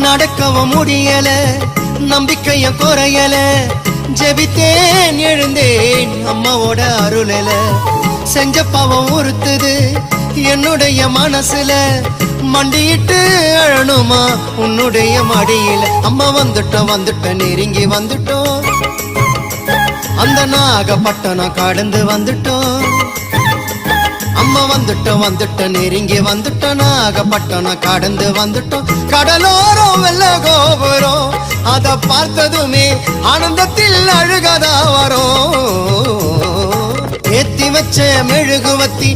நடக்கவும் முடியல, நம்பிக்கைய குறையல, ஜெபித்தேன் எழுந்தேன் அம்மாவோட அருளல. செஞ்ச பாவம் உறுத்துது என்னுடைய மனசுல, மண்டியிட்டு அழணுமா உன்னுடைய மடியில. அம்மா வந்துட்டோம் நெருங்கி வந்துட்டோம், அந்த நாகப்பட்டினம் கடந்து வந்துட்டோம். அம்மா வந்துட்டோம் நெருங்கி வந்துட்டோம், நாகப்பட்டினம் கடந்து வந்துட்டோம். கடலோரம் வெள்ள கோபுரம் அத பார்த்ததுமே ஆனந்தத்தில் அழுகதா வரும். ஏத்தி வச்ச மெழுகுவத்தி